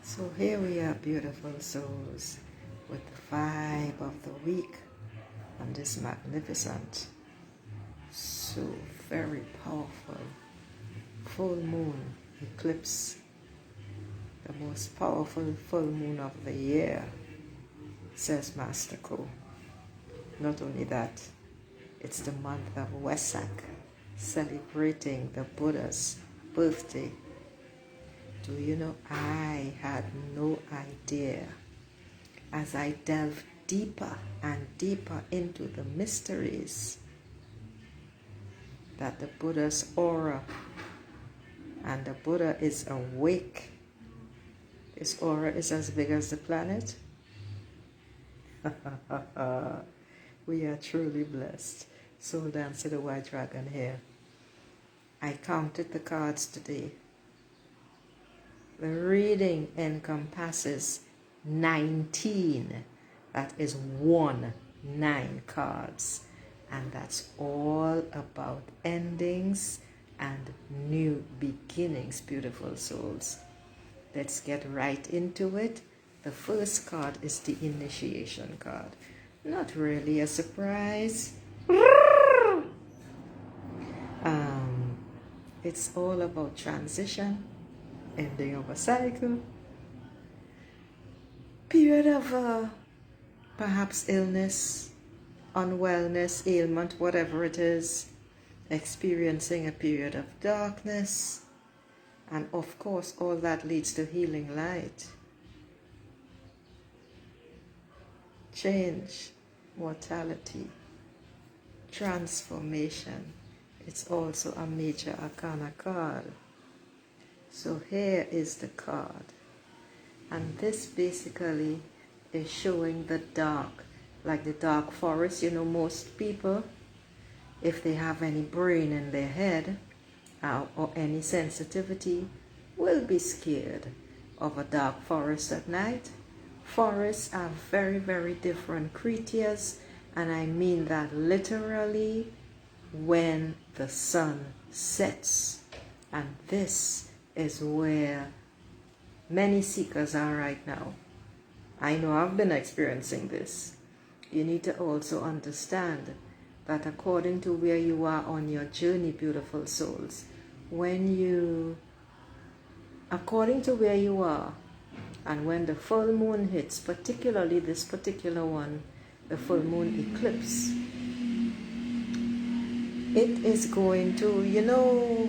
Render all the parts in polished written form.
So here we are, beautiful souls, with the vibe of the week on this magnificent, so very powerful full moon eclipse, the most powerful full moon of the year, says Master Ko. Not only that, it's the month of Wesak, celebrating the Buddha's birthday. Do you know, I had no idea. As I delved deeper and deeper into the mysteries, that the Buddha's aura, and the Buddha is awake. His aura is as big as the planet. We are truly blessed. Soul Dance to the White Dragon here. I counted the cards today. The reading encompasses 19. That is 9 cards. And that's all about endings and new beginnings, beautiful souls. Let's get right into it. The first card is the initiation card. Not really a surprise. It's all about transition, ending of a cycle, period of perhaps illness, unwellness, ailment, whatever it is, experiencing a period of darkness, and of course all that leads to healing light, change, mortality, transformation. It's also a major arcana card. So here is the card, and this basically is showing the dark, like the dark forest. You know, most people, if they have any brain in their head or any sensitivity, will be scared of a dark forest at night. Forests are very, very different creatures, and I mean that literally when the sun sets. And this is where many seekers are right now. I know I've been experiencing this. You need to also understand that according to where you are on your journey, beautiful souls, according to where you are, and when the full moon hits, particularly this particular one, the full moon eclipse, it is going to, you know,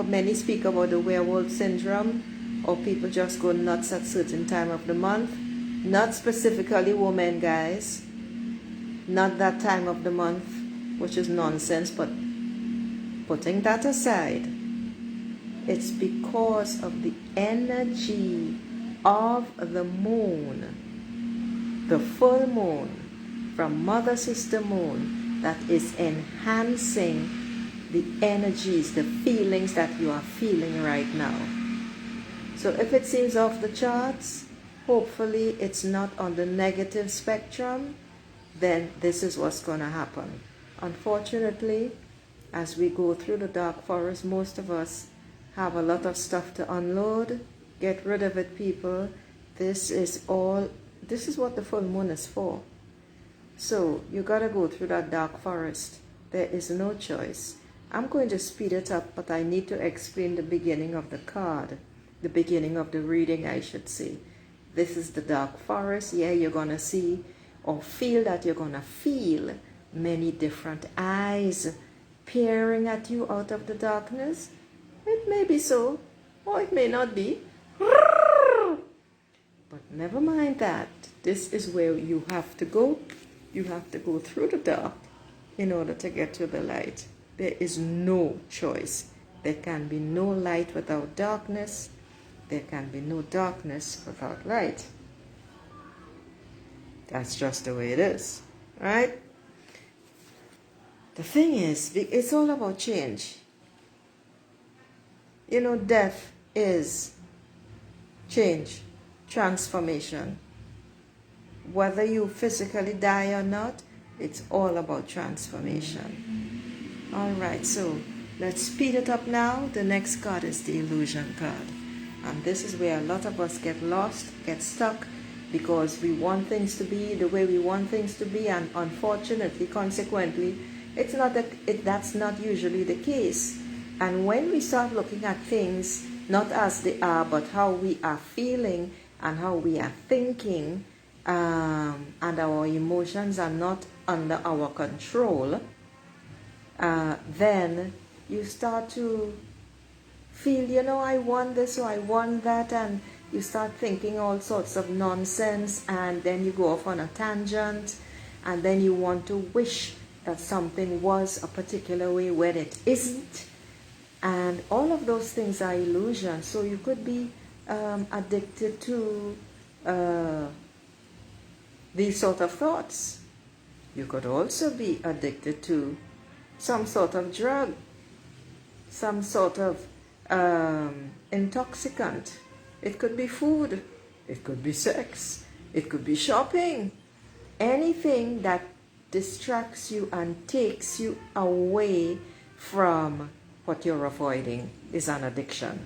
many speak about the werewolf syndrome, or people just go nuts at certain time of the month. Not specifically women, guys. Not that time of the month, which is nonsense, but putting that aside, it's because of the energy of the moon, the full moon, from Mother Sister Moon, that is enhancing the energies, the feelings that you are feeling right now. So if it seems off the charts, hopefully it's not on the negative spectrum, then this is what's going to happen. Unfortunately, as we go through the dark forest, most of us have a lot of stuff to unload. Get rid of it, people. This is what the full moon is for. So you got to go through that dark forest. There is no choice. I'm going to speed it up, but I need to explain the beginning of the card, the beginning of the reading, I should say. This is the dark forest. Yeah, you're going to see or feel that you're going to feel many different eyes peering at you out of the darkness. It may be so, or it may not be. But never mind that. This is where you have to go. You have to go through the dark in order to get to the light. There is no choice. There can be no light without darkness. There can be no darkness without light. That's just the way it is, right? The thing is, it's all about change. You know, death is change, transformation. Whether you physically die or not, it's all about transformation. All right, so let's speed it up now. The next card is the illusion card. And this is where a lot of us get lost, get stuck, because we want things to be the way we want things to be, and unfortunately, consequently, that's not usually the case. And when we start looking at things not as they are, but how we are feeling and how we are thinking, and our emotions are not under our control, then you start to feel, I want this or I want that, and you start thinking all sorts of nonsense, and then you go off on a tangent, and then you want to wish that something was a particular way when it isn't. And all of those things are illusions. So you could be addicted to these sort of thoughts. You could also be addicted to some sort of drug, some sort of intoxicant. It could be food, it could be sex, it could be shopping. Anything that distracts you and takes you away from what you're avoiding is an addiction.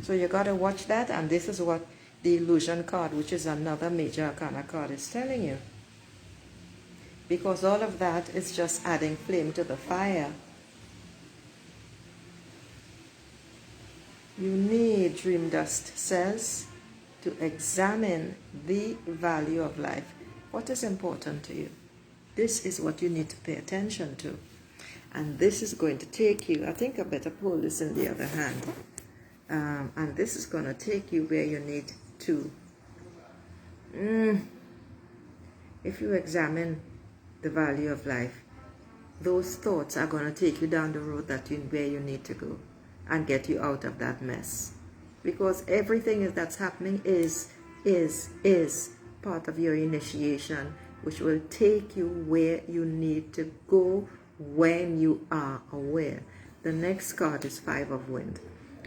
So you got to watch that, and this is what the illusion card, which is another major arcana card, is telling you. Because all of that is just adding flame to the fire. You need, Dream Dust says, to examine the value of life. What is important to you? This is what you need to pay attention to. And this is going to take you, I think I better pull this in the other hand. And this is going to take you where you need to. If you examine the value of life, those thoughts are going to take you down the road where you need to go and get you out of that mess. Because everything that's happening is part of your initiation, which will take you where you need to go when you are aware. The next card is 5 of Wind.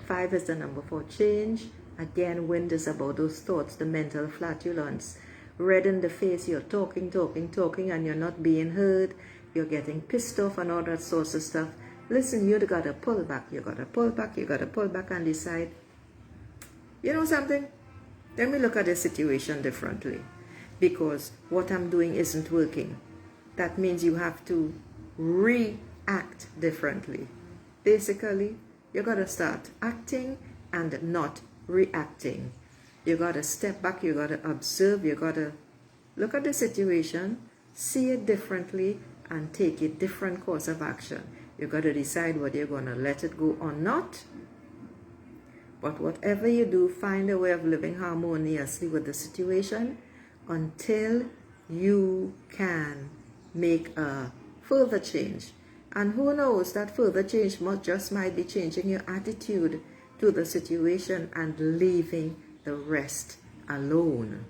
5 is the number for change. Again, wind is about those thoughts, the mental flatulence. Red in the face, you're talking, and you're not being heard. You're getting pissed off and all that sorts of stuff. Listen, you got to pull back. You got to pull back. You got to pull back and decide, you know something? Let me look at the situation differently. Because what I'm doing isn't working. That means you have to react differently. Basically, you got to start acting and not reacting. You got to step back, you got to observe, you got to look at the situation, see it differently, and take a different course of action. You got to decide whether you're going to let it go or not. But whatever you do, find a way of living harmoniously with the situation until you can make a further change. And who knows, that further change might be changing your attitude to the situation and leaving the rest alone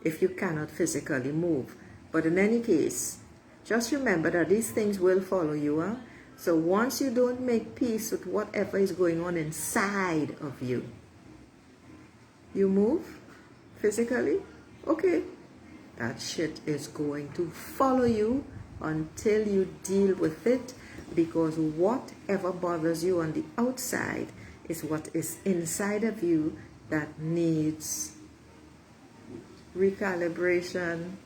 if you cannot physically move. But in any case, just remember that these things will follow you. Huh? So once you don't make peace with whatever is going on inside of you, you move physically, okay, that shit is going to follow you until you deal with it, because whatever bothers you on the outside is what is inside of you that needs recalibration,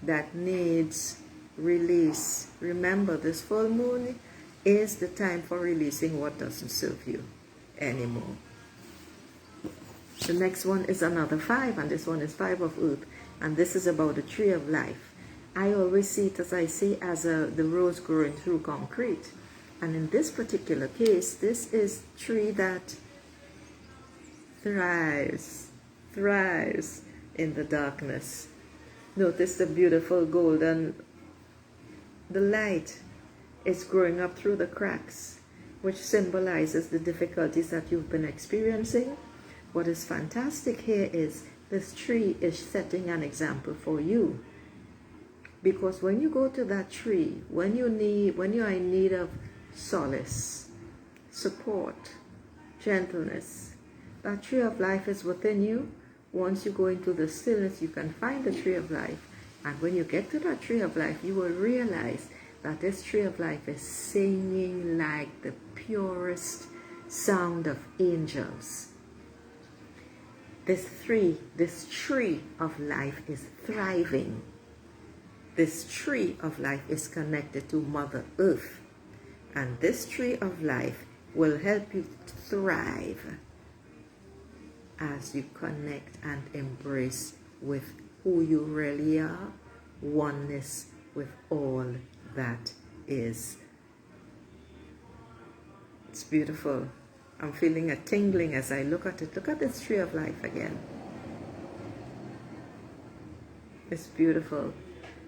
that needs release. Remember, this full moon is the time for releasing what doesn't serve you anymore. The next one is another 5, and this one is 5 of Earth, and this is about the tree of life. I always see it, as I say, as the rose growing through concrete. And in this particular case, this is a tree that thrives in the darkness. Notice the beautiful golden, the light is growing up through the cracks, which symbolizes the difficulties that you've been experiencing. What is fantastic here is this tree is setting an example for you. Because when you go to that tree, when you are in need of solace, support, gentleness, that tree of life is within you. Once you go into the stillness, you can find the tree of life. And when you get to that tree of life, you will realize that this tree of life is singing like the purest sound of angels. This tree of life is thriving. This tree of life is connected to Mother Earth. And this tree of life will help you thrive as you connect and embrace with who you really are, oneness with all that is. It's beautiful. I'm feeling a tingling as I look at it. Look at this tree of life again. It's beautiful.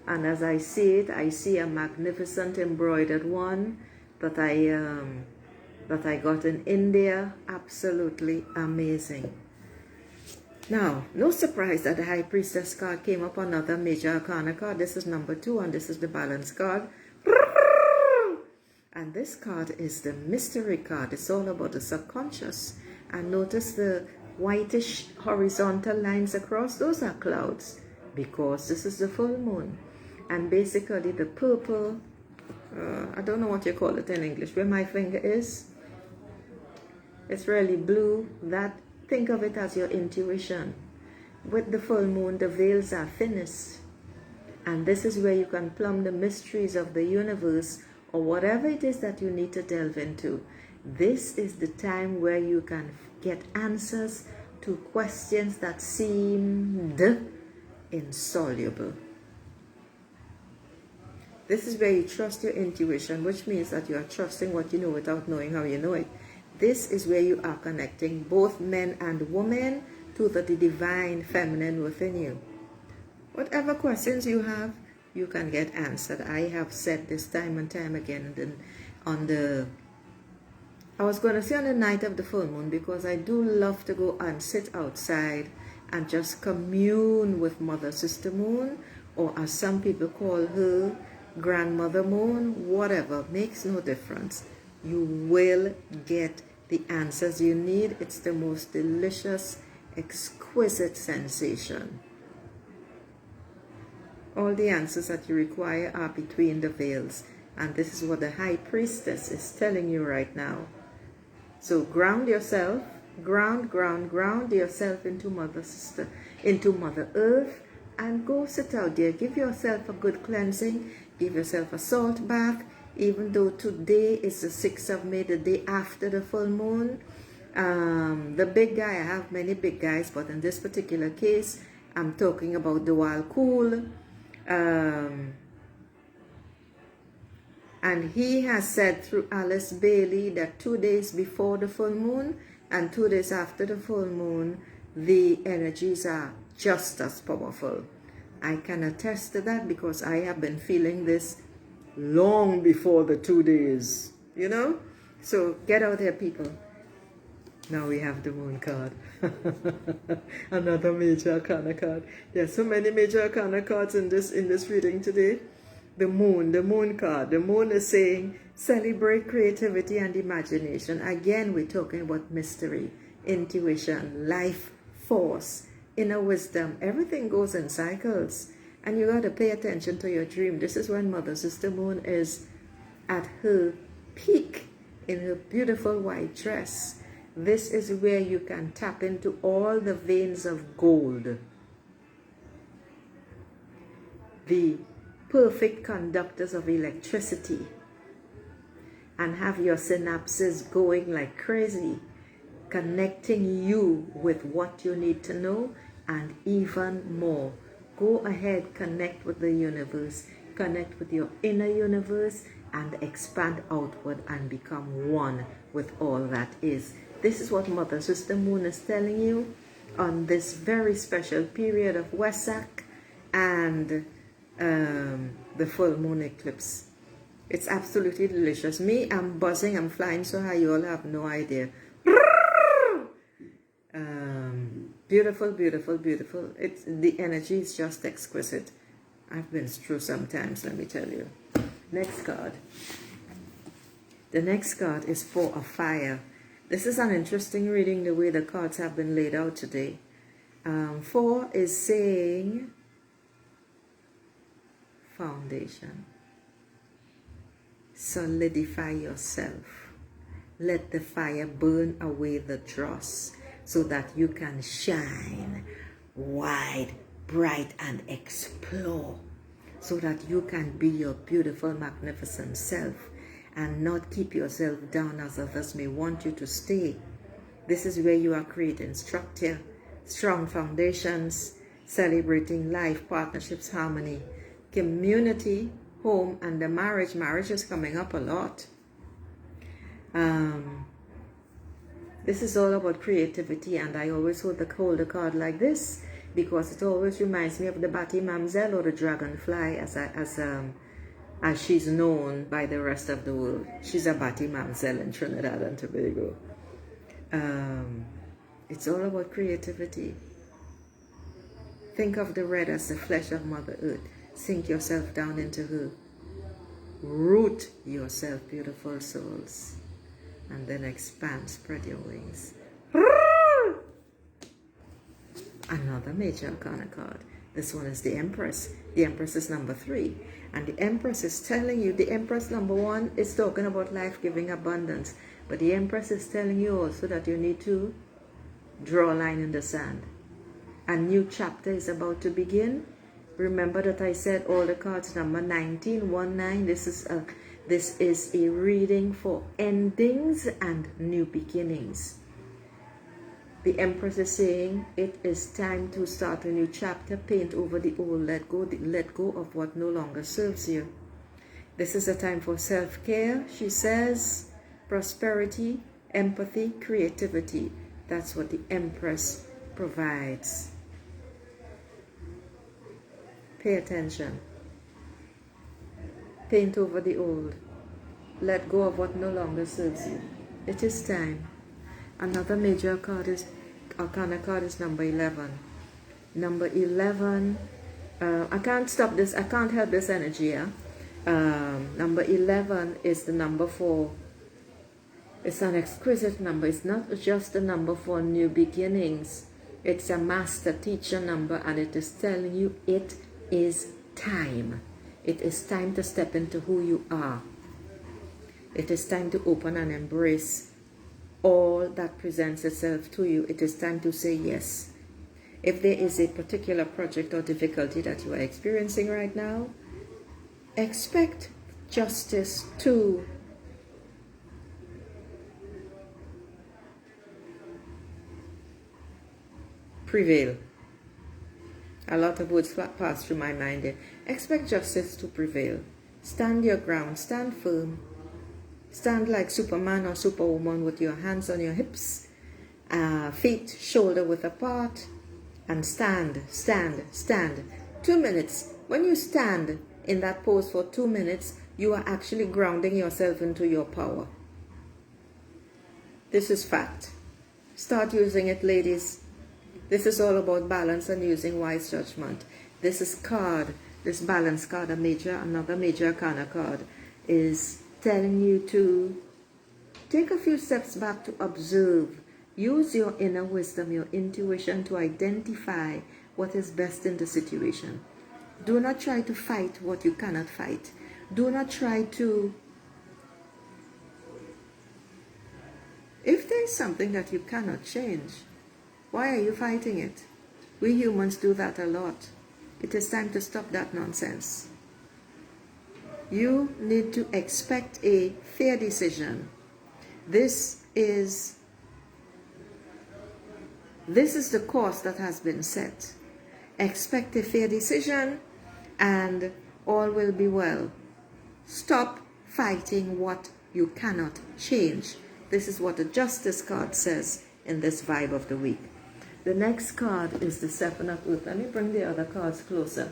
And as I see it, I see a magnificent embroidered one that I got in India. Absolutely amazing. Now, no surprise that the High Priestess card came up, another major arcana card. This is number 2 and this is the balance card. And this card is the mystery card. It's all about the subconscious. And notice the whitish horizontal lines across. Those are clouds because this is the full moon. And basically the purple, I don't know what you call it in English, where my finger is. It's really blue. Think of it as your intuition. With the full moon, the veils are thinnest. And this is where you can plumb the mysteries of the universe or whatever it is that you need to delve into. This is the time where you can get answers to questions that seemed insoluble. This is where you trust your intuition, which means that you are trusting what you know without knowing how you know it. This is where you are connecting both men and women to the divine feminine within you. Whatever questions you have, you can get answered. I have said this time and time again I was going to say on the night of the full moon, because I do love to go and sit outside and just commune with Mother Sister Moon, or as some people call her, Grandmother Moon. Whatever, makes no difference. You will get the answers you need. It's the most delicious, exquisite sensation. All the answers that you require are between the veils. And this is what the High Priestess is telling you right now. So ground yourself, ground yourself into Mother Earth, and go sit out there. Give yourself a good cleansing. Give yourself a salt bath. Even though today is the 6th of May, the day after the full moon. The big guy, I have many big guys, but in this particular case, I'm talking about the Wild Cool. And he has said through Alice Bailey that 2 days before the full moon and 2 days after the full moon, the energies are just as powerful. I can attest to that because I have been feeling this long before the 2 days, you know? So get out there, people. Now we have the moon card. Another major arcana card. There are so many major arcana cards in this reading today. The moon card. The moon is saying celebrate creativity and imagination. Again, we're talking about mystery, intuition, life force, inner wisdom. Everything goes in cycles. And you got to pay attention to your dream. This is when Mother Sister Moon is at her peak in her beautiful white dress. This is where you can tap into all the veins of gold. The perfect conductors of electricity. And have your synapses going like crazy, connecting you with what you need to know and even more. Go ahead, connect with the universe, connect with your inner universe, and expand outward and become one with all that is. This is what Mother Sister Moon is telling you on this very special period of Wesak and the full moon eclipse. It's absolutely delicious. Me, I'm buzzing, I'm flying so high, you all have no idea. Beautiful, beautiful, beautiful. The energy is just exquisite. I've been through sometimes, let me tell you. Next card. The next card is Four of Fire. This is an interesting reading, the way the cards have been laid out today. 4 is saying foundation. Solidify yourself. Let the fire burn away the dross. so that you can shine wide, bright, and explore, so that you can be your beautiful, magnificent self and not keep yourself down as others may want you to stay. This is where you are creating structure, strong foundations, celebrating life, partnerships, harmony, community, home, and the marriage. Marriage is coming up a lot. This is all about creativity, and I always hold the card like this because it always reminds me of the Batty Mamzelle, or the dragonfly, as she's known by the rest of the world. She's a Batty Mamzelle in Trinidad and Tobago. It's all about creativity. Think of the red as the flesh of Mother Earth. Sink yourself down into her. Root yourself, beautiful souls. And then expand, spread your wings. Another major arcana card. This one is the Empress. The Empress is number 3. And the Empress is telling you, the Empress number 1 is talking about life-giving abundance. But the Empress is telling you also that you need to draw a line in the sand. A new chapter is about to begin. Remember that I said all the cards number 1919. This is a reading for endings and new beginnings. The Empress is saying it is time to start a new chapter, paint over the old, let go of what no longer serves you. This is a time for self-care, she says, prosperity, empathy, creativity. That's what the Empress provides. Pay attention. Paint over the old. Let go of what no longer serves you. It is time. Another major arcana card is number 11. Number 11, I can't stop this, I can't help this energy, yeah? Number 11 is the number for, it's an exquisite number. It's not just a number for new beginnings. It's a master teacher number, and it is telling you it is time. It is time to step into who you are. It is time to open and embrace all that presents itself to you. It is time to say yes. If there is a particular project or difficulty that you are experiencing right now, expect justice to prevail. A lot of words pass through my mind there. Expect justice to prevail. Stand your ground. Stand firm. Stand like Superman or Superwoman with your hands on your hips, feet shoulder width apart, and stand, stand, stand. 2 minutes. When you stand in that pose for 2 minutes, you are actually grounding yourself into your power. This is fact. Start using it, ladies. This is all about balance and using wise judgment. This is this balance card, another major arcana card, is telling you to take a few steps back to observe. Use your inner wisdom, your intuition to identify what is best in the situation. Do not try to fight what you cannot fight. Do not try to... If there is something that you cannot change, why are you fighting it? We humans do that a lot. It is time to stop that nonsense. You need to expect a fair decision. This is the course that has been set. Expect a fair decision and all will be well. Stop fighting what you cannot change. This is what the Justice card says in this vibe of the week. The next card is the 7 of Earth. Let me bring the other cards closer.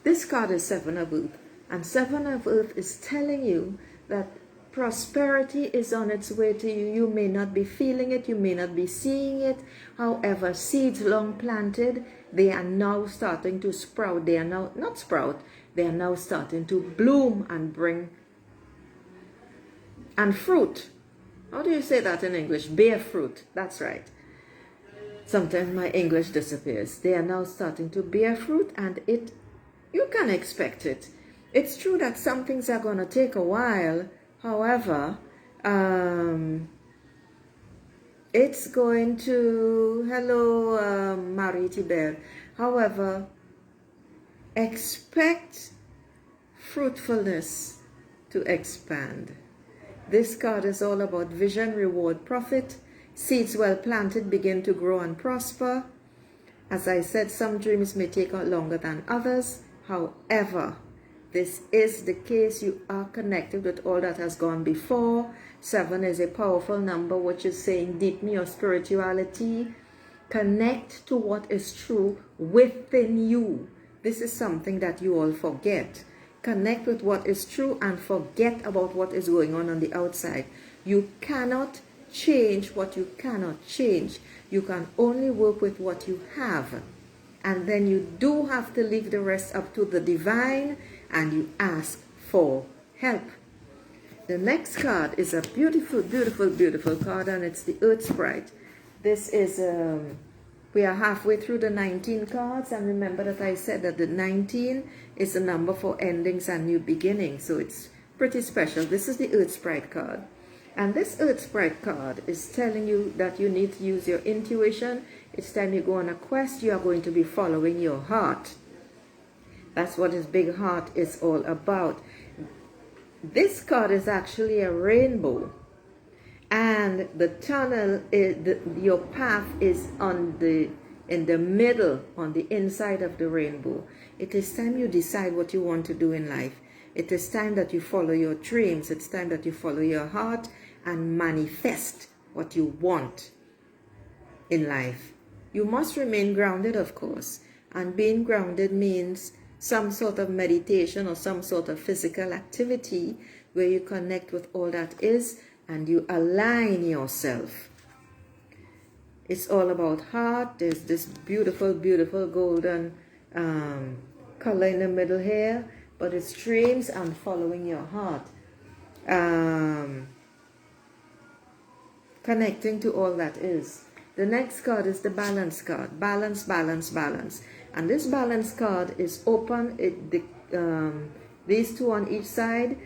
This card is 7 of Earth, and 7 of Earth is telling you that prosperity is on its way to you. You may not be feeling it, you may not be seeing it. However, seeds long planted, they are now starting to sprout. They are now, not sprout, they are now starting to bloom and bring, and fruit. How do you say that in English? Bear fruit, that's right. Sometimes my English disappears. They are now starting to bear fruit, and you can expect it. It's true that some things are going to take a while. However, It's going to, hello, Marie Tibet. However, expect fruitfulness to expand. This card is all about vision, reward, profit. Seeds well planted begin to grow and prosper. As I said, some dreams may take longer than others. However, this is the case. You are connected with all that has gone before. 7 is a powerful number, which is saying deepen your spirituality. Connect to what is true within you. This is something that you all forget. Connect with what is true and forget about what is going on the outside. You cannot change what you cannot change. You can only work with what you have. And then you do have to leave the rest up to the divine and you ask for help. The next card is a beautiful, beautiful, beautiful card, and it's the Earth Sprite. This is, we are halfway through the 19 cards, and remember that I said that the 19 is a number for endings and new beginnings, so it's pretty special. This is the Earth Sprite card. And this Earth Sprite card is telling you that you need to use your intuition. It's time you go on a quest. You are going to be following your heart. That's what this big heart is all about. This card is actually a rainbow. And the tunnel, your path is in the middle, on the inside of the rainbow. It is time you decide what you want to do in life. It is time that you follow your dreams. It's time that you follow your heart and manifest what you want in life. You must remain grounded, of course. And being grounded means some sort of meditation or some sort of physical activity where you connect with all that is and you align yourself. It's all about heart. There's this beautiful, beautiful golden color in the middle here, but it's dreams and following your heart. Connecting to all that is. The next card is the balance card. Balance, balance, balance. And this balance card is open. These two on each side.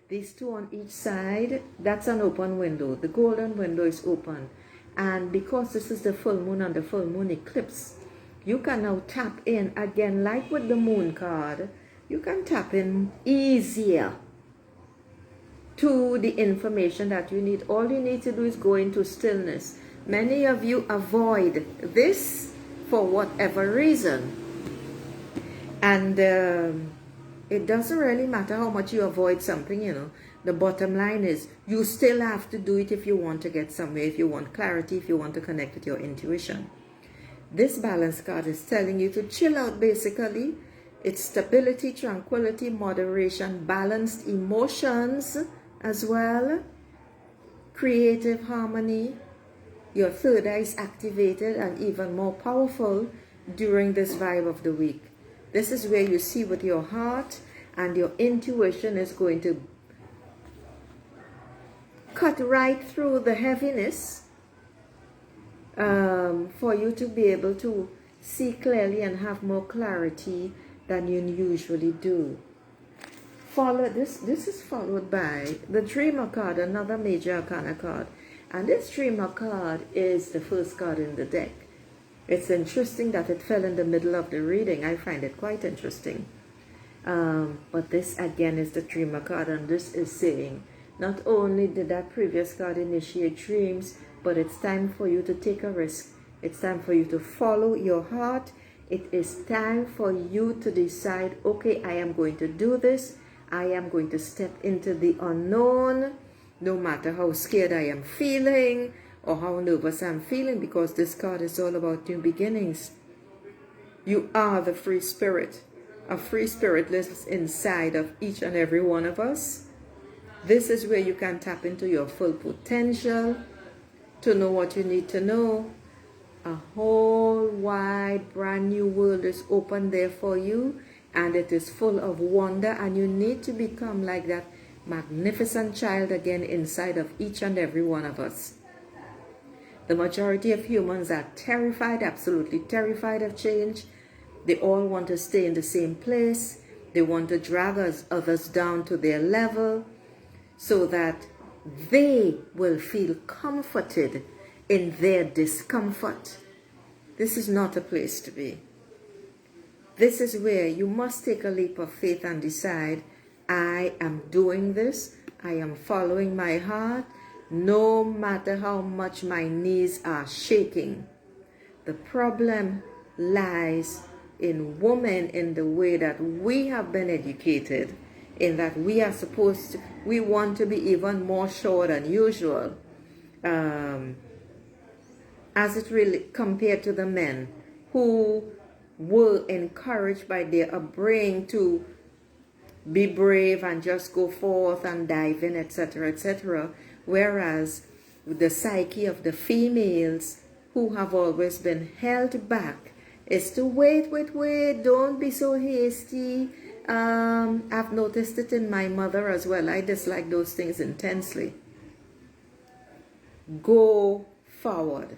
These two on each side. That's an open window. The golden window is open. And because this is the full moon and the full moon eclipse, you can now tap in again, like with the moon card. You can tap in easier to the information that you need. All you need to do is go into stillness. Many of you avoid this for whatever reason. And it doesn't really matter how much you avoid something, you know. The bottom line is you still have to do it if you want to get somewhere, if you want clarity, if you want to connect with your intuition. This balance card is telling you to chill out basically. It's stability, tranquility, moderation, balanced emotions as well, creative harmony. Your third eye is activated and even more powerful during this vibe of the week. This is where you see with your heart, and your intuition is going to cut right through the heaviness for you to be able to see clearly and have more clarity than you usually do. This is followed by the Dreamer card, another major arcana card. And this Dreamer card is the first card in the deck. It's interesting that it fell in the middle of the reading. I find it quite interesting. But this again is the Dreamer card, and this is saying not only did that previous card initiate dreams, but it's time for you to take a risk. It's time for you to follow your heart. It is time for you to decide, okay, I am going to do this. I am going to step into the unknown, no matter how scared I am feeling or how nervous I'm feeling, because this card is all about new beginnings. You are the free spirit. A free spirit lives inside of each and every one of us. This is where you can tap into your full potential to know what you need to know. A whole wide brand new world is open there for you, and it is full of wonder, and you need to become like that magnificent child again inside of each and every one of us. The majority of humans are terrified, absolutely terrified of change. They all want to stay in the same place. They want to drag others down to their level. so that they will feel comforted in their discomfort. This is not a place to be. This is where you must take a leap of faith and decide, I am doing this. I am following my heart, no matter how much my knees are shaking. The problem lies in women in the way that we have been educated, in that we are supposed to, we want to be even more sure than usual, as it really compared to the men who were encouraged by their upbringing to be brave and just go forth and dive in, etc., etc. Whereas the psyche of the females who have always been held back is to wait, don't be so hasty. I've noticed it in my mother as well. I dislike those things intensely. Go forward.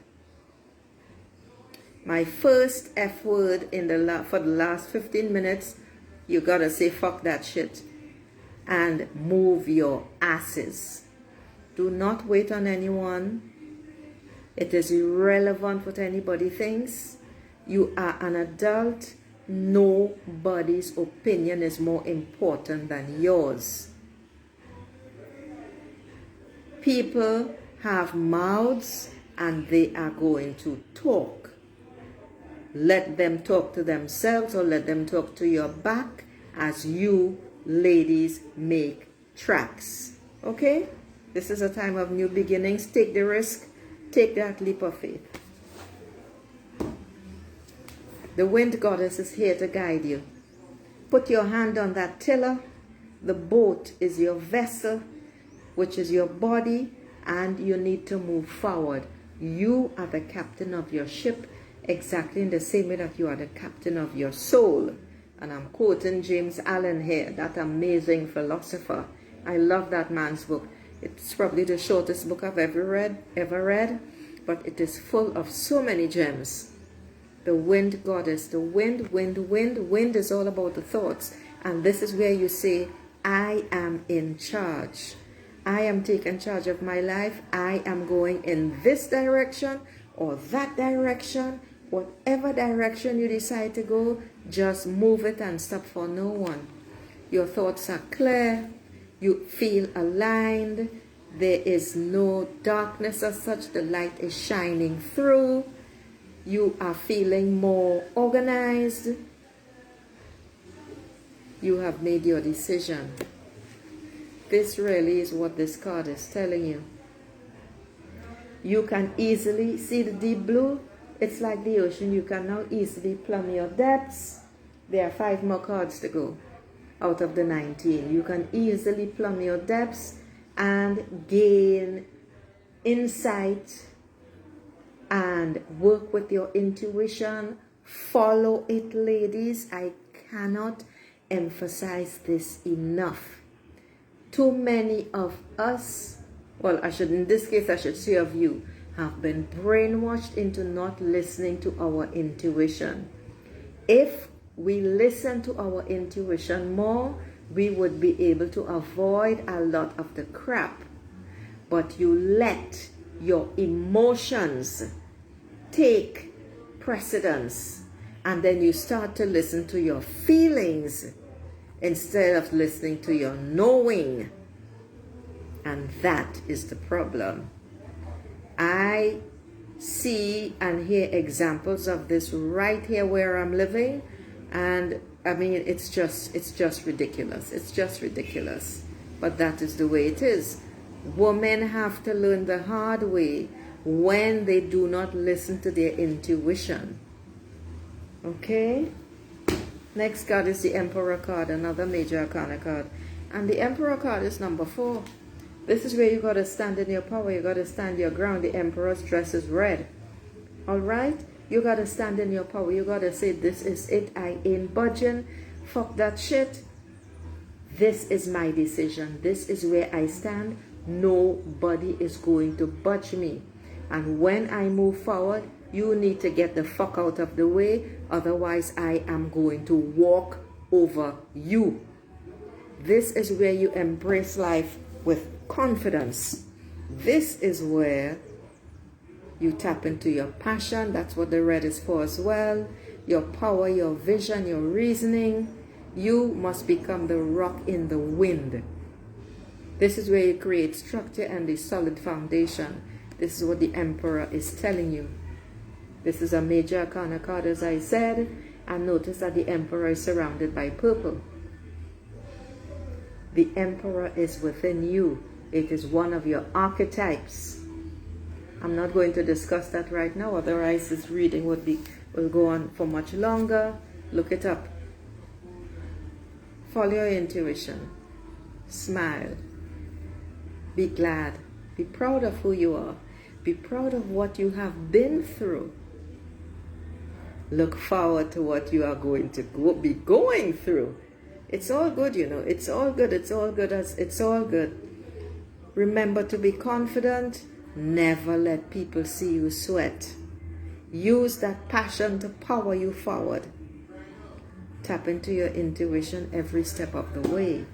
My first F word for the last 15 minutes, you gotta say fuck that shit and move your asses. Do not wait on anyone. It is irrelevant what anybody thinks. You are an adult. Nobody's opinion is more important than yours. People have mouths and they are going to talk. Let them talk to themselves or let them talk to your back as you ladies make tracks. Okay? This is a time of new beginnings. Take the risk. Take that leap of faith. The wind goddess is here to guide you. Put your hand on that tiller. The boat is your vessel, which is your body, and you need to move forward. You are the captain of your ship, exactly in the same way that you are the captain of your soul. And I'm quoting James Allen here, that amazing philosopher. I love that man's book. It's probably the shortest book I've ever read, but it is full of so many gems. The wind goddess, the wind is all about the thoughts. And this is where you say, I am in charge. I am taking charge of my life. I am going in this direction or that direction. Whatever direction you decide to go, just move it and stop for no one. Your thoughts are clear. You feel aligned. There is no darkness as such. The light is shining through. You are feeling more organized. You have made your decision. This really is what this card is telling you. You can easily see the deep blue. It's like the ocean. You can now easily plumb your depths. There are 5 more cards to go out of the 19. You can easily plumb your depths and gain insight and work with your intuition. Follow it, ladies. I cannot emphasize this enough. Too many of us, well, in this case I should say of you, have been brainwashed into not listening to our intuition. If we listen to our intuition more, we would be able to avoid a lot of the crap. But you let your emotions take precedence, and then you start to listen to your feelings instead of listening to your knowing. And that is the problem. I see and hear examples of this right here where I'm living, and I mean it's just ridiculous. It's just ridiculous. But that is the way it is. Women have to learn the hard way when they do not listen to their intuition. Okay? Next card is the Emperor card, another major arcana card. And the Emperor card is number 4. This is where you got to stand in your power. You got to stand your ground. The Emperor's dress is red. All right? You got to stand in your power. You got to say, this is it. I ain't budging. Fuck that shit. This is my decision. This is where I stand. Nobody is going to budge me. And when I move forward, you need to get the fuck out of the way. Otherwise, I am going to walk over you. This is where you embrace life with confidence. This is where you tap into your passion. That's what the red is for as well. Your power, your vision, your reasoning. You must become the rock in the wind. This is where you create structure and a solid foundation. This is what the Emperor is telling you. This is a major arcana card, as I said, and notice that the Emperor is surrounded by purple. The Emperor is within you. It is one of your archetypes. I'm not going to discuss that right now, otherwise this reading will go on for much longer. Look it up. Follow your intuition. Smile. Be glad. Be proud of who you are. Be proud of what you have been through. Look forward to what you are going to be going through. It's all good, you know. It's all good. It's all good. It's all good. Remember to be confident. Never let people see you sweat. Use that passion to power you forward. Tap into your intuition every step of the way.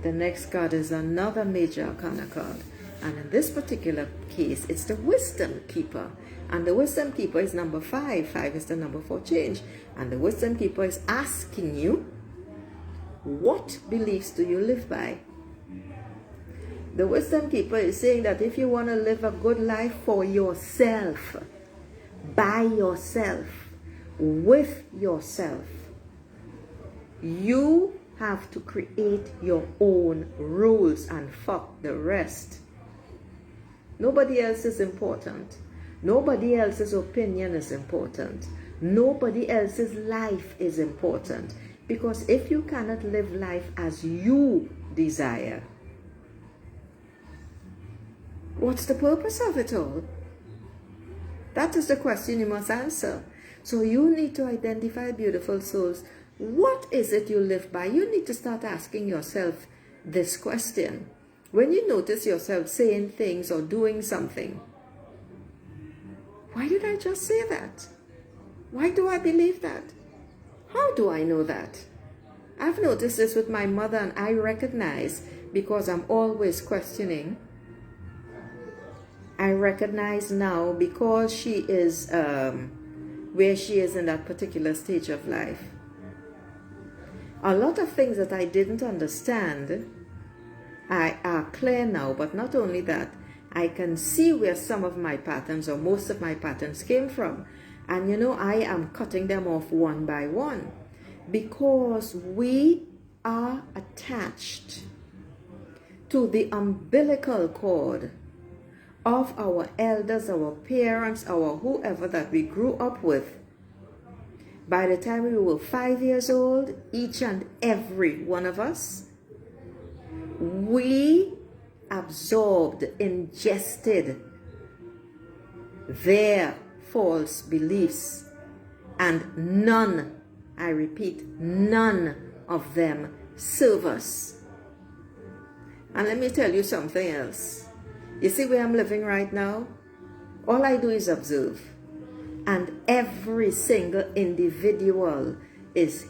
The next card is another major arcana card. And in this particular case, it's the Wisdom Keeper. And the Wisdom Keeper is number 5. 5 is the number for change. And the Wisdom Keeper is asking you, what beliefs do you live by? The Wisdom Keeper is saying that if you want to live a good life for yourself, by yourself, with yourself, you have to create your own rules and fuck the rest. Nobody else is important. Nobody else's opinion is important. Nobody else's life is important. Because if you cannot live life as you desire, what's the purpose of it all? That is the question you must answer. So you need to identify, beautiful souls, what is it you live by? You need to start asking yourself this question. When you notice yourself saying things or doing something, why did I just say that? Why do I believe that? How do I know that? I've noticed this with my mother, and I recognize, because I'm always questioning, I recognize now, because she is where she is in that particular stage of life. A lot of things that I didn't understand are clear now, but not only that, I can see where some of my patterns or most of my patterns came from. And you know, I am cutting them off one by one, because we are attached to the umbilical cord of our elders, our parents, our whoever that we grew up with. By the time we were 5 years old, each and every one of us, we absorbed, ingested their false beliefs, and none, I repeat, none of them serve us. And let me tell you something else. You see where I'm living right now? All I do is observe. And every single individual is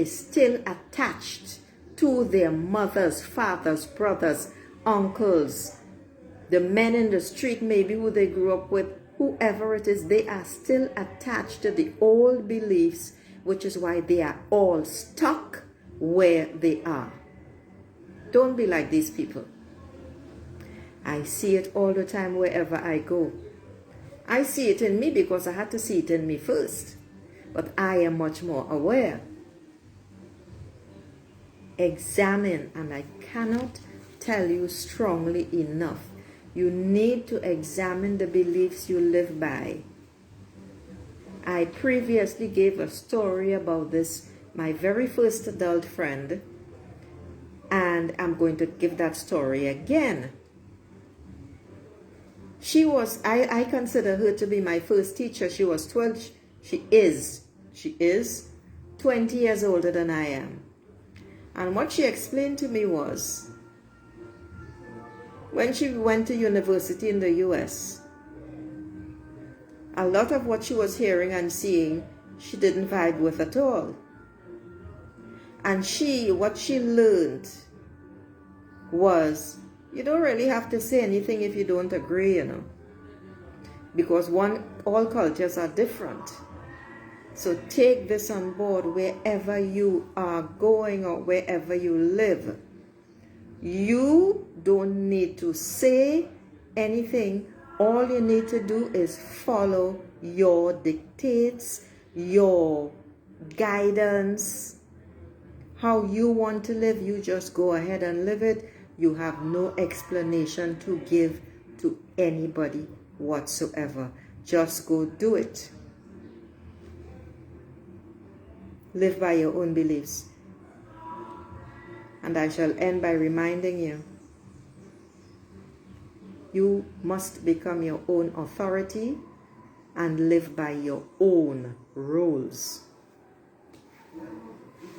still attached to their mothers, fathers, brothers, uncles, the men in the street maybe who they grew up with, whoever it is, they are still attached to the old beliefs, which is why they are all stuck where they are. Don't be like these people. I see it all the time wherever I go. I see it in me because I had to see it in me first. But I am much more aware. Examine, and I cannot tell you strongly enough. You need to examine the beliefs you live by. I previously gave a story about this, my very first adult friend, and I'm going to give that story again. She was, I consider her to be my first teacher. She was 12, she is 20 years older than I am. And what she explained to me was, when she went to university in the US, a lot of what she was hearing and seeing, she didn't vibe with at all. And what she learned was You don't really have to say anything if you don't agree, you know. Because all cultures are different. So take this on board wherever you are going or wherever you live. You don't need to say anything. All you need to do is follow your dictates, your guidance, how you want to live. You just go ahead and live it. You have no explanation to give to anybody whatsoever. Just go do it. Live by your own beliefs. And I shall end by reminding you, you must become your own authority and live by your own rules.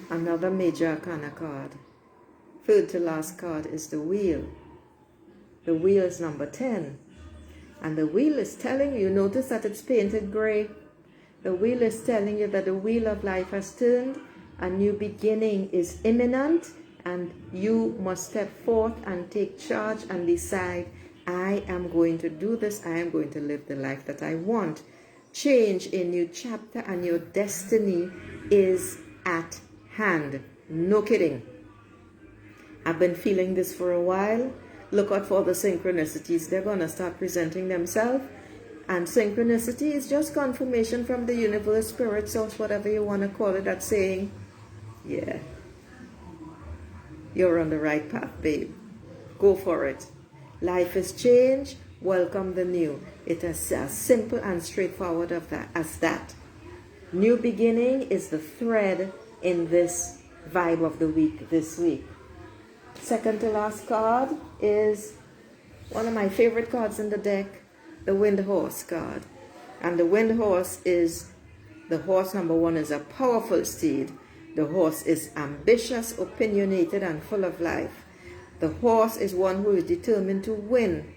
Another major arcana card, third to last card, is the wheel. The wheel is number 10. And the wheel is telling you, notice that it's painted gray. The wheel is telling you that the wheel of life has turned, a new beginning is imminent, and you must step forth and take charge and decide, I am going to do this, I am going to live the life that I want. Change, a new chapter, and your destiny is at hand. No kidding. I've been feeling this for a while. Look out for the synchronicities. They're going to start presenting themselves. And synchronicity is just confirmation from the universe, spirit, source, whatever you want to call it, that's saying, yeah, you're on the right path, babe. Go for it. Life is change. Welcome the new. It is as simple and straightforward as that. New beginning is the thread in this vibe of the week this week. Second to last card is one of my favorite cards in the deck, the Wind Horse card. And the Wind Horse is, the horse number 1 is a powerful steed. The horse is ambitious, opinionated, and full of life. The horse is one who is determined to win.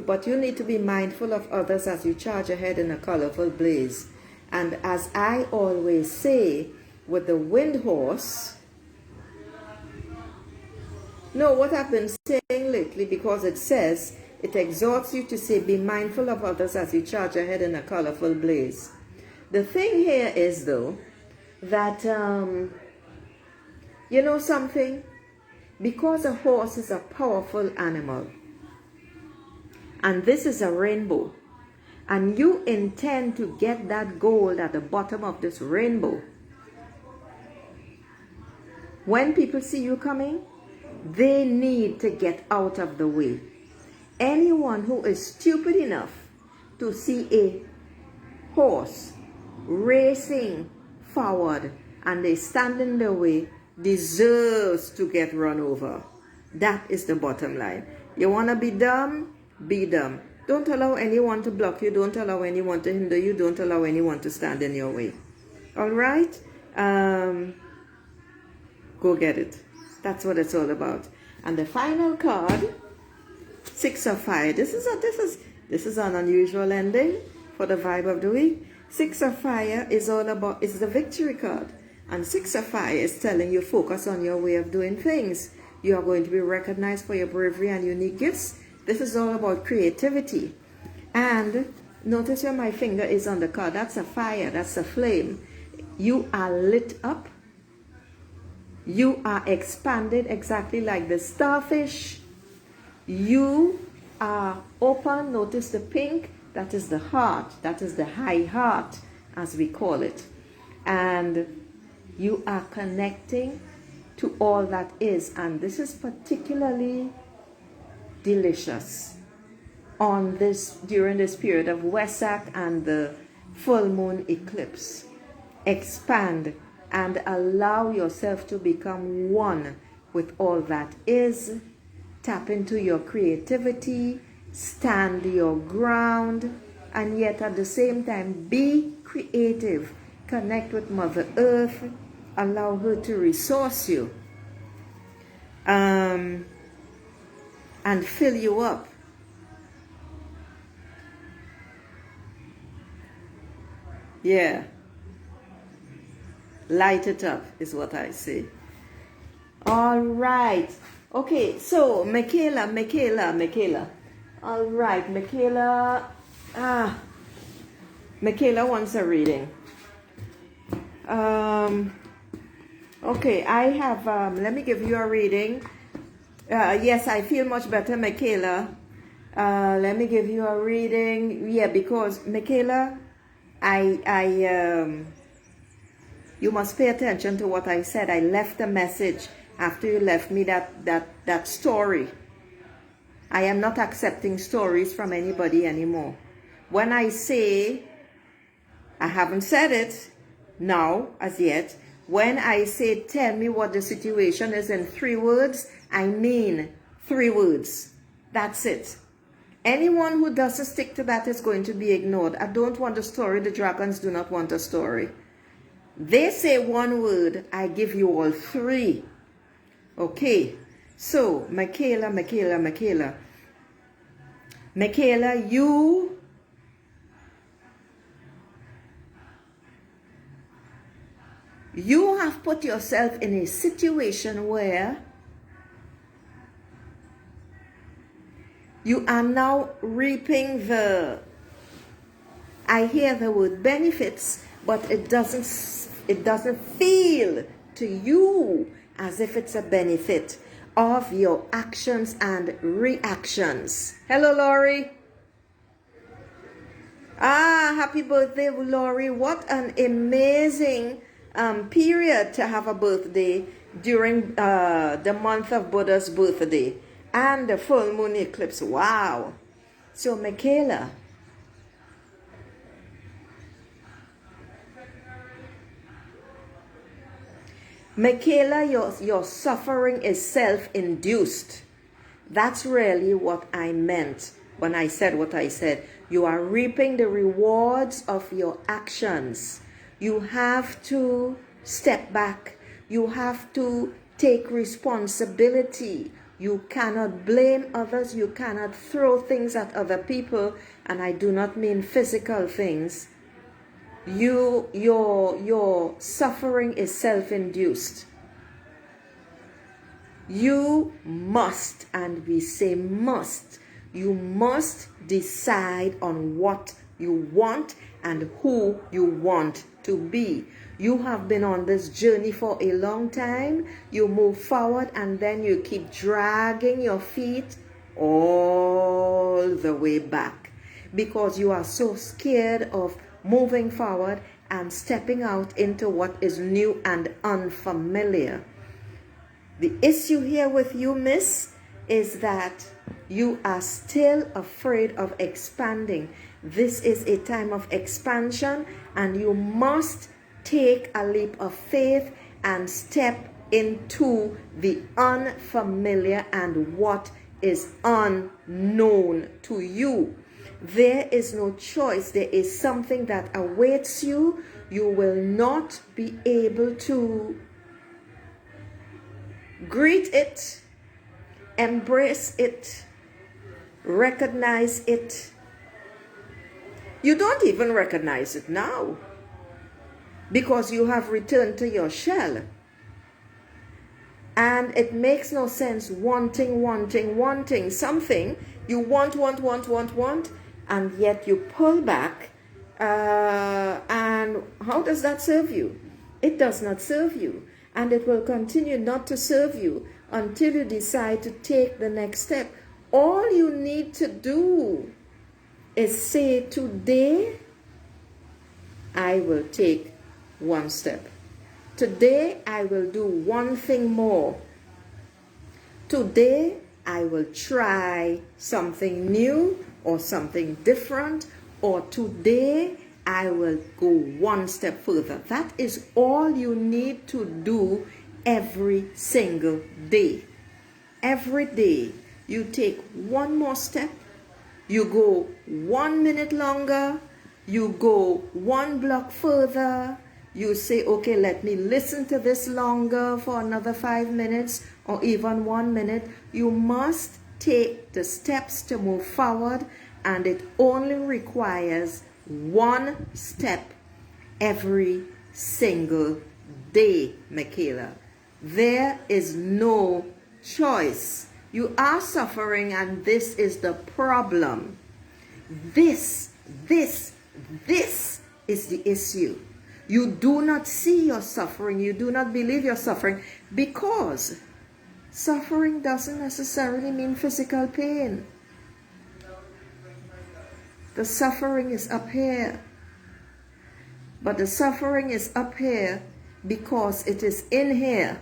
But you need to be mindful of others as you charge ahead in a colorful blaze. And as I always say, with the Wind Horse, no, what I've been saying lately, because it says, it exhorts you to say, be mindful of others as you charge ahead in a colorful blaze. The thing here is, though, that, you know something? Because a horse is a powerful animal, and this is a rainbow, and you intend to get that gold at the bottom of this rainbow, when people see you coming, they need to get out of the way. Anyone who is stupid enough to see a horse racing forward and they stand in their way deserves to get run over. That is the bottom line. You want to be dumb? Be dumb. Don't allow anyone to block you. Don't allow anyone to hinder you. Don't allow anyone to stand in your way. All right? Go get it. That's what it's all about. And the final card, 6 of Fire. This is an unusual ending for the vibe of the week. 6 of Fire is all about, it's the victory card. And 6 of Fire is telling you focus on your way of doing things. You are going to be recognized for your bravery and unique gifts. This is all about creativity. And notice where my finger is on the card. That's a fire. That's a flame. You are lit up. You are expanded exactly like the starfish. You are open. Notice the pink. That is the heart. That is the high heart, as we call it. And you are connecting to all that is. And this is particularly delicious during this period of Wesak and the full moon eclipse. Expand and allow yourself to become one with all that is. Tap into your creativity, stand your ground, and yet at the same time be creative. Connect with Mother Earth, allow her to resource you and fill you up. Yeah. Light it up is what I say. All right. Okay, so Michaela. All right, Michaela. Michaela wants a reading. Okay, I have, let me give you a reading. Yes, I feel much better, Michaela. Let me give you a reading. Yeah, because Michaela, you must pay attention to what I said. I left a message after you left me that story. I am not accepting stories from anybody anymore. When I say, I haven't said it now as yet, when I say tell me what the situation is in 3 words, I mean 3 words. That's it. Anyone who doesn't stick to that is going to be ignored. I don't want a story. The dragons do not want a story. They say 1 word, I give you all 3. Okay, so Michaela, you have put yourself in a situation where you are now reaping I hear the word benefits, but it doesn't feel to you as if it's a benefit of your actions and reactions. Hello, Lori. Happy birthday, Lori. What an amazing period to have a birthday during the month of Buddha's birthday and the full moon eclipse. Wow. So, Michaela, your suffering is self-induced. That's really what I meant when I said what I said. You are reaping the rewards of your actions. You have to step back. You have to take responsibility. You cannot blame others. You cannot throw things at other people. And I do not mean physical things. Your suffering is self-induced. You must, and we say must, you must decide on what you want and who you want to be. You have been on this journey for a long time. You move forward and then you keep dragging your feet all the way back because you are so scared of moving forward and stepping out into what is new and unfamiliar. The issue here with you, miss, is that you are still afraid of expanding. This is a time of expansion, and you must take a leap of faith and step into the unfamiliar and what is unknown to you. There is no choice. There is something that awaits you. You will not be able to greet it, embrace it, recognize it. You don't even recognize it now because you have returned to your shell. And it makes no sense wanting something. You want, and yet you pull back. And how does that serve you? It does not serve you. And it will continue not to serve you until you decide to take the next step. All you need to do is say, today, I will take 1 step. Today, I will do 1 thing more. Today, I will try something new or something different. Or today, I will go 1 step further. That is all you need to do every single day. Every day, you take 1 more step. You go 1 minute longer. You go 1 block further. You say, okay, let me listen to this longer for another 5 minutes or even 1 minute. You must take the steps to move forward, and it only requires 1 step every single day, Michaela. There is no choice. You are suffering, and this is the problem. This is the issue. You do not see your suffering. You do not believe you're suffering, because suffering doesn't necessarily mean physical pain. The suffering is up here. But the suffering is up here because it is in here.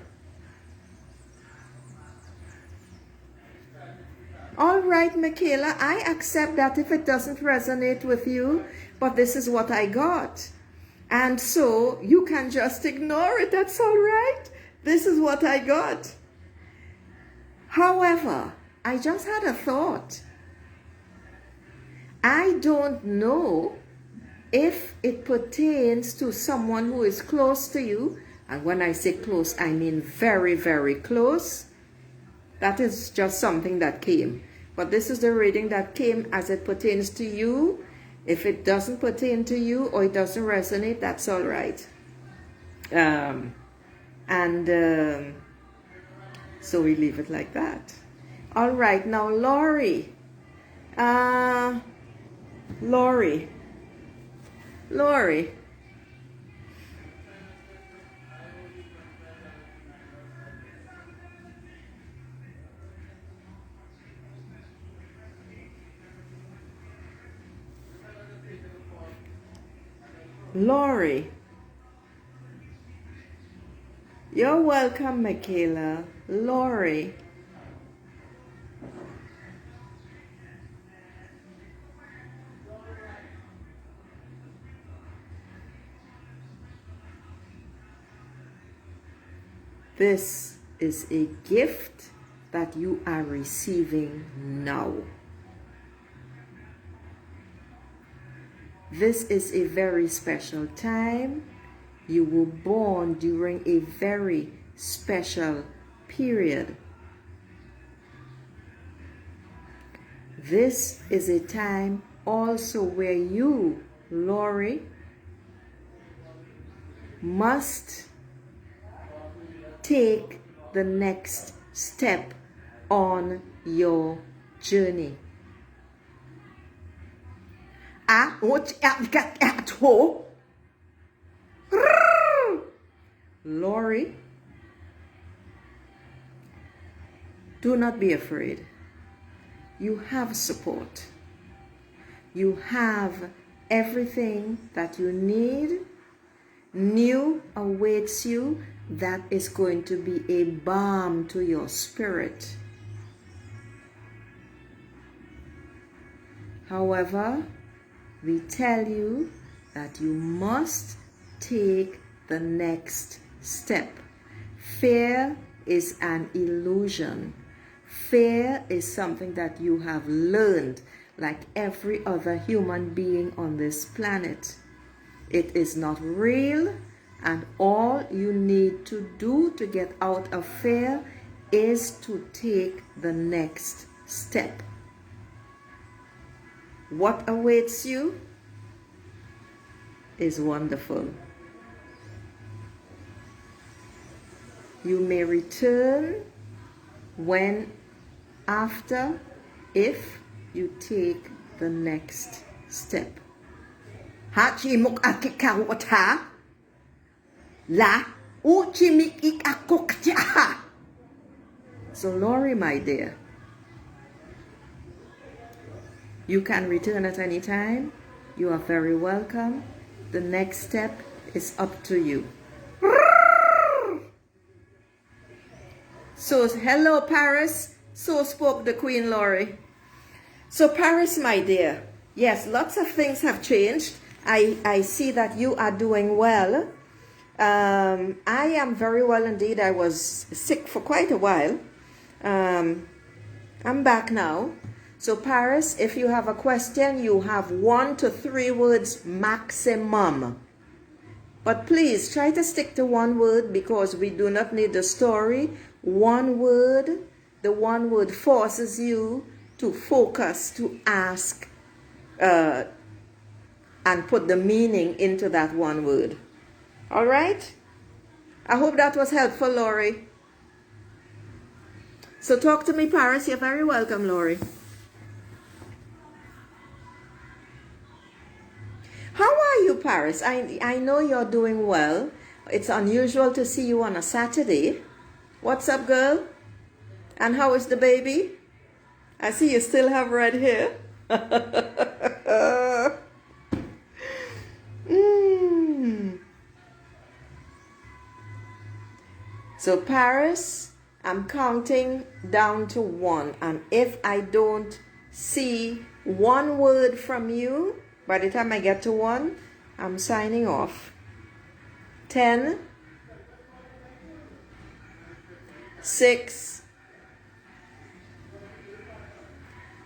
All right, Michaela, I accept that if it doesn't resonate with you, but this is what I got. And so you can just ignore it. That's all right. This is what I got. However, I just had a thought. I don't know if it pertains to someone who is close to you. And when I say close, I mean very, very close. That is just something that came. But this is the reading that came as it pertains to you. If it doesn't pertain to you or it doesn't resonate, that's all right. So we leave it like that. All right, now Lori. Lori. Lori. You're welcome, Michaela. Lori. This is a gift that you are receiving now. This is a very special time. You were born during a very special period. This is a time also where you, Lori, must take the next step on your journey. Lori, do not be afraid. You have support. You have everything that you need. New awaits you that is going to be a balm to your spirit. However, we tell you that you must take the next step. Fear is an illusion. Fear is something that you have learned, like every other human being on this planet. It is not real, and all you need to do to get out of fear is to take the next step. What awaits you is wonderful. You may return if you take the next step. So Lori, my dear, you can return at any time. You are very welcome. The next step is up to you. So, hello Paris. So spoke the Queen Lori. So Paris, my dear, yes, lots of things have changed. I see that you are doing well. I am very well indeed. I was sick for quite a while. I'm back now. So Paris, if you have a question, you have 1 to 3 words maximum. But please try to stick to 1 word, because we do not need the story. 1 word, the 1 word forces you to focus, to ask, and put the meaning into that 1 word. All right? I hope that was helpful, Lori. So talk to me, Paris. You're very welcome, Lori. How are you, Paris? I know you're doing well. It's unusual to see you on a Saturday. What's up, girl? And how is the baby? I see you still have red hair. So Paris, I'm counting down to 1. And if I don't see one word from you, by the time I get to 1, I'm signing off. 10, 6,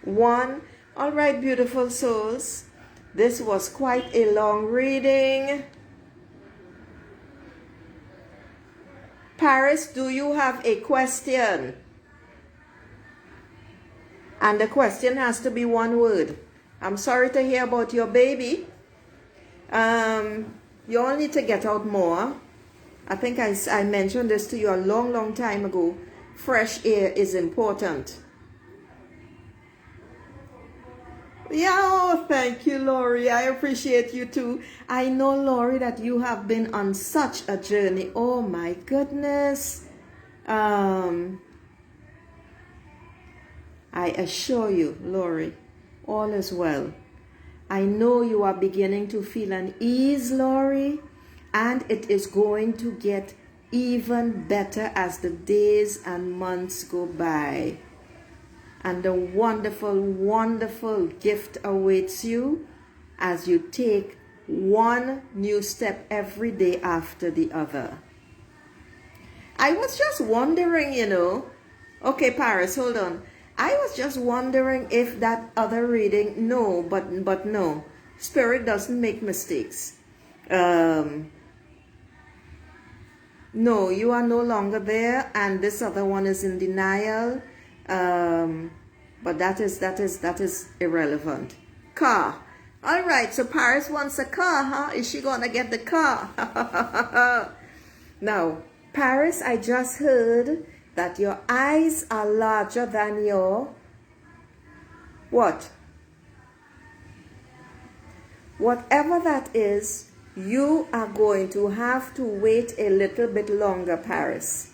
1. All right, beautiful souls. This was quite a long reading. Paris, do you have a question? And the question has to be one word. I'm sorry to hear about your baby. You all need to get out more. I think I mentioned this to you a long time ago. Fresh air is important. Yeah, oh, thank you, Lori. I appreciate you too. I know, Lori, that you have been on such a journey. Oh my goodness. I assure you, Lori, all is well. I know you are beginning to feel an ease, Lori, and it is going to get even better as the days and months go by. And the wonderful, wonderful gift awaits you as you take one new step every day after the other. I was just wondering, Okay, Paris, hold on. I was just wondering if that other reading, no, but no. Spirit doesn't make mistakes. No, you are no longer there, and this other one is in denial. But that is irrelevant. Car. All right, so Paris wants a car, huh? Is she gonna get the car? Now, Paris, I just heard that your eyes are larger than your what? Whatever that is, you are going to have to wait a little bit longer, Paris.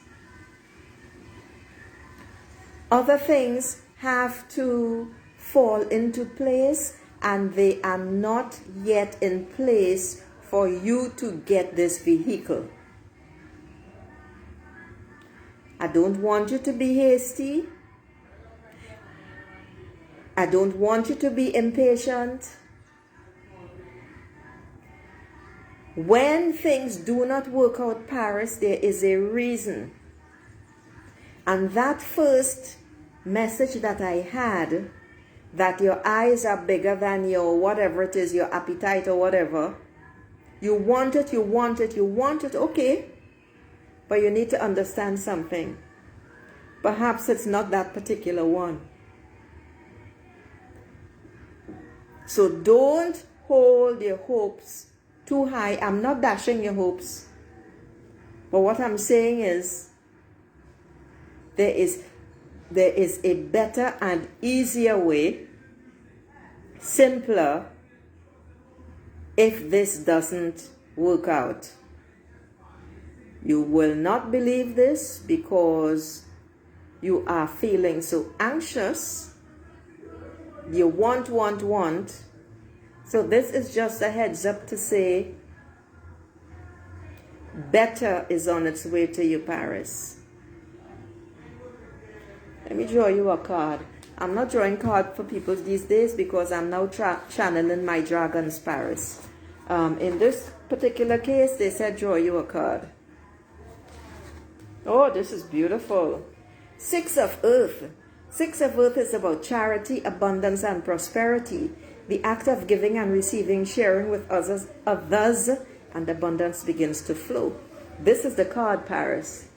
Other things have to fall into place, and they are not yet in place for you to get this vehicle. I don't want you to be hasty. I don't want you to be impatient. When things do not work out, Paris, there is a reason. And that first message that I had, that your eyes are bigger than your whatever it is, your appetite or whatever, you want it, okay. But you need to understand something. Perhaps it's not that particular one. So don't hold your hopes too high. I'm not dashing your hopes. But what I'm saying is, there is a better and easier way, simpler, if this doesn't work out. You will not believe this because you are feeling so anxious. You want. So this is just a heads up to say, better is on its way to you, Paris. Let me draw you a card. I'm not drawing cards for people these days because I'm now channeling my dragons, Paris. In this particular case, they said draw you a card. Oh, this is beautiful. 6 of Earth. 6 of Earth is about charity, abundance, and prosperity. The act of giving and receiving, sharing with others, and abundance begins to flow. This is the card, Paris.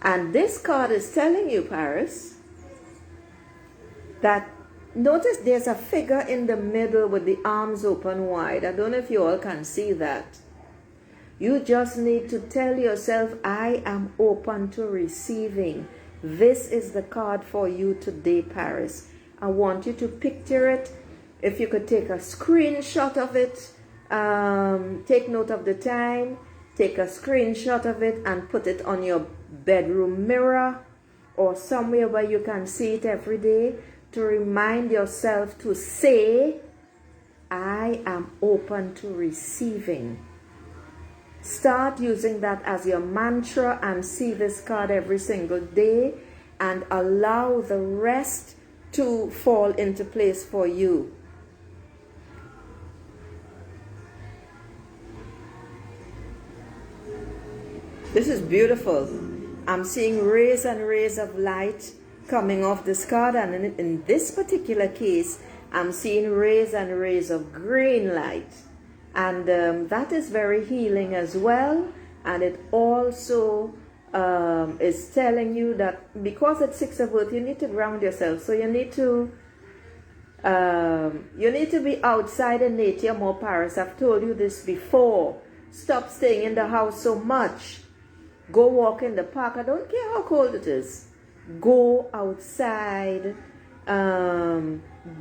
And this card is telling you, Paris, that notice there's a figure in the middle with the arms open wide. I don't know if you all can see that. You just need to tell yourself, I am open to receiving. This is the card for you today, Paris. I want you to picture it. If you could take a screenshot of it, take note of the time, take a screenshot of it and put it on your bedroom mirror or somewhere where you can see it every day to remind yourself to say, I am open to receiving. Start using that as your mantra and see this card every single day and allow the rest to fall into place for you. This is beautiful. I'm seeing rays and rays of light coming off this card, and in this particular case, I'm seeing rays and rays of green light. And that is very healing as well. And it also is telling you that because it's Six of Earth, you need to ground yourself. So you need to be outside in nature more, Paris. I've told you this before. Stop staying in the house so much. Go walk in the park. I don't care how cold it is. Go outside,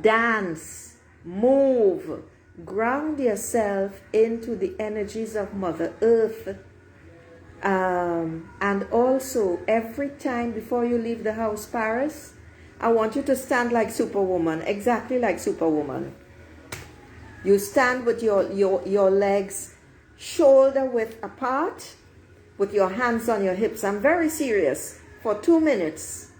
dance, move, ground yourself into the energies of Mother Earth. And also, every time before you leave the house, Paris, I want you to stand like Superwoman, exactly like Superwoman. You stand with your legs shoulder width apart, with your hands on your hips. I'm very serious. For 2 minutes.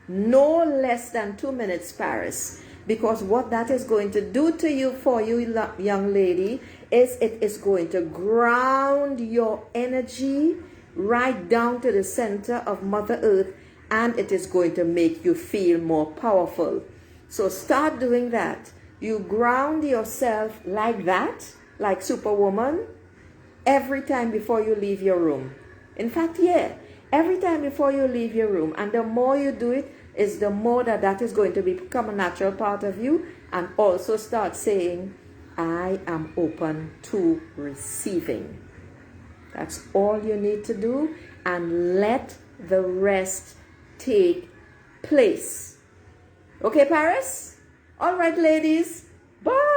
No less than 2 minutes, Paris. Because what that is going to do to you, for you, young lady, is it is going to ground your energy right down to the center of Mother Earth, and it is going to make you feel more powerful. So start doing that. You ground yourself like that, like Superwoman, every time before you leave your room. In fact, yeah, every time before you leave your room. And the more you do it, is the more that is going to become a natural part of you. And also start saying, I am open to receiving. That's all you need to do. And let the rest take place. Okay, Paris? All right, ladies. Bye.